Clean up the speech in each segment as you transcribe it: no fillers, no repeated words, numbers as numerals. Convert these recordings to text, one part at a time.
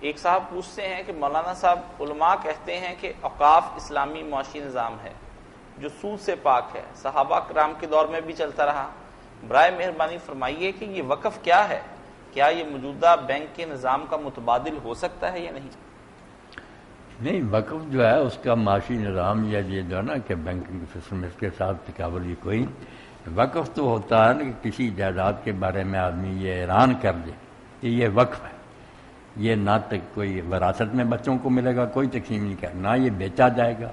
ایک صاحب پوچھتے ہیں کہ مولانا صاحب علماء کہتے ہیں کہ اوقاف اسلامی معاشی نظام ہے جو سود سے پاک ہے، صحابہ کرام کے دور میں بھی چلتا رہا، برائے مہربانی فرمائیے کہ یہ وقف کیا ہے؟ کیا یہ موجودہ بینک کے نظام کا متبادل ہو سکتا ہے یا نہیں؟ نہیں، وقف جو ہے اس کا معاشی نظام یا یہ جو ہے نا کہ بینکنگ سسٹم اس کے ساتھ تقابل یہ کوئی، وقف تو ہوتا ہے نا کہ کسی جائیداد کے بارے میں آدمی یہ اعلان کر دے کہ یہ وقف ہے، یہ نہ تک کوئی وراثت میں بچوں کو ملے گا، کوئی تقسیم نہیں کر، نہ یہ بیچا جائے گا،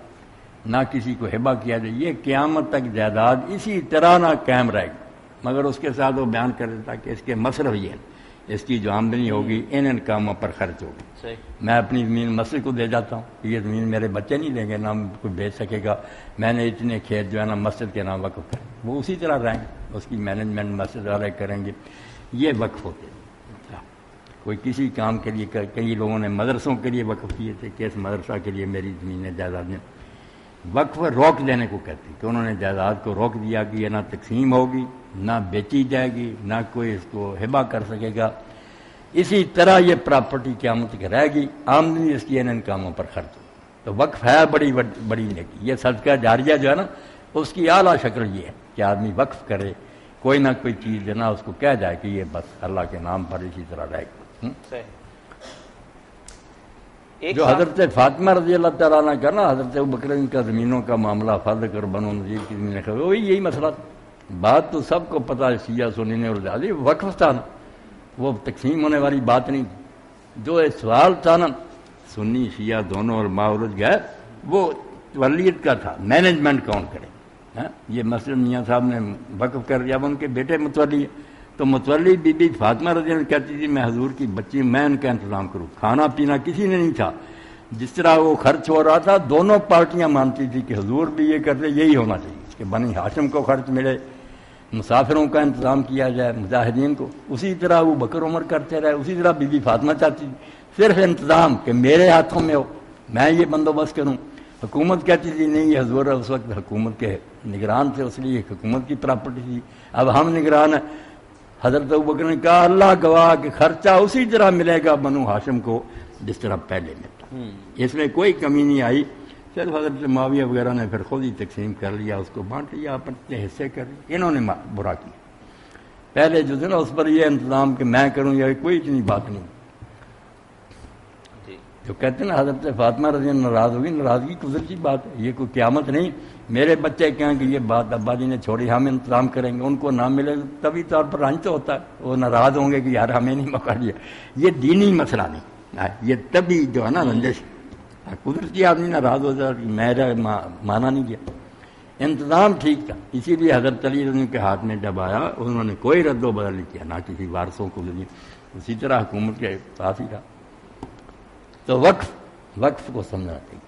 نہ کسی کو ہبہ کیا جائے، یہ قیامت تک جائیداد اسی طرح نہ قائم رہے گی، مگر اس کے ساتھ وہ بیان کر دیتا کہ اس کے مصرف یہ ہے، اس کی جو آمدنی ہوگی ان کاموں پر خرچ ہوگی۔ میں اپنی زمین مسجد کو دے جاتا ہوں کہ یہ زمین میرے بچے نہیں لیں گے، نہ کوئی بیچ سکے گا، میں نے اتنے کھیت جو ہے نا مسجد کے نام وقف کریں، وہ اسی طرح رہیں گے، اس کی مینجمنٹ مسجد والے کریں گے، یہ وقف ہوتے ہیں۔ کوئی کسی کام کے لیے، کئی لوگوں نے مدرسوں کے لیے وقف کیے تھے کہ اس مدرسہ کے لیے میری زمینیں جائیدادیں، وقف روک دینے کو کہتے ہیں کہ انہوں نے جائیداد کو روک دیا کہ یہ نہ تقسیم ہوگی، نہ بیچی جائے گی، نہ کوئی اس کو ہبہ کر سکے گا، اسی طرح یہ پراپرٹی قیامت تک رہے گی، آمدنی اس کی ان کاموں پر خرچ ہوگی۔ تو وقف ہے بڑی نیکی، یہ صدقہ جاریہ جو ہے نا اس کی اعلیٰ شکل یہ ہے کہ آدمی وقف کرے، کوئی نہ کوئی چیز جو نا اس کو کہہ جائے کہ یہ بس اللہ کے نام پر اسی طرح رہے گی۔ جو حضرت فاطمہ رضی اللہ تعالیٰ عنہ کا نا حضرت ابوبکر کا زمینوں کا معاملہ فرض کر بنو نذیر کی زمینیں خرید، وہی یہی مسئلہ تھا، بات تو سب کو پتہ ہے، شیعہ سنی نے اور زیادہ وقف تھا نا، وہ تقسیم ہونے والی بات نہیں تھی۔ جو سوال تھا نا سنی شیعہ دونوں اور معرج گئے، وہ ولیت کا تھا، مینجمنٹ کون کرے؟ یہ مسجد میاں صاحب نے وقف کر دیا، اب ان کے بیٹے متولی ہے، تو متولی بی بی فاطمہ رضی اللہ عنہ کہتی تھی میں حضور کی بچی، میں ان کا انتظام کروں، کھانا پینا کسی نے نہیں تھا، جس طرح وہ خرچ ہو رہا تھا دونوں پارٹیاں مانتی تھی کہ حضور بھی یہ کرتے، یہی ہونا چاہیے کہ بنی ہاشم کو خرچ ملے، مسافروں کا انتظام کیا جائے، مجاہدین کو، اسی طرح وہ بکر عمر کرتے رہے، اسی طرح بی بی فاطمہ چاہتی تھی صرف انتظام کہ میرے ہاتھوں میں ہو، میں یہ بندوبست کروں۔ حکومت کہتی تھی نہیں، یہ حضور اس وقت حکومت کے نگران تھے، اس لیے حکومت کی پراپرٹی تھی، اب ہم نگران ہیں۔ حضرت ابوبکر نے کہا اللہ گواہ کہ خرچہ اسی طرح ملے گا بنو ہاشم کو جس طرح پہلے ملتا، اس میں کوئی کمی نہیں آئی۔ پھر حضرت معاویہ وغیرہ نے پھر خود ہی تقسیم کر لیا، اس کو بانٹ لیا، اپنے حصے کر لیا، انہوں نے برا کیا۔ پہلے جو تھا نا اس پر یہ انتظام کہ میں کروں، یا کوئی اتنی بات نہیں۔ جو کہتے ہیں نا حضرت فاطمہ رضی اللہ ناراض ہوگی، ناراضگی گزر کی بات ہے، یہ کوئی قیامت نہیں۔ میرے بچے کہیں کہ یہ بات ابا جی نے چھوڑی، ہم انتظام کریں گے، ان کو نہ ملے طبی طور پر رنج تو ہوتا ہے، وہ ناراض ہوں گے کہ یار ہمیں نہیں موقع دیا۔ یہ دینی مسئلہ نہیں، یہ طبی جو ہے نا رنجش، قدرتی آدمی ناراض ہو جائے، میرا مانا نہیں گیا، انتظام ٹھیک تھا۔ اسی لیے حضرت علی رضی اللہ کے ہاتھ میں جب آیا انہوں نے کوئی رد و بدل نہیں کیا، نہ کسی وارثوں کو دی، اسی طرح حکومت کے پاس ہی رہا۔ تو وقف کو سمجھنا چاہیے۔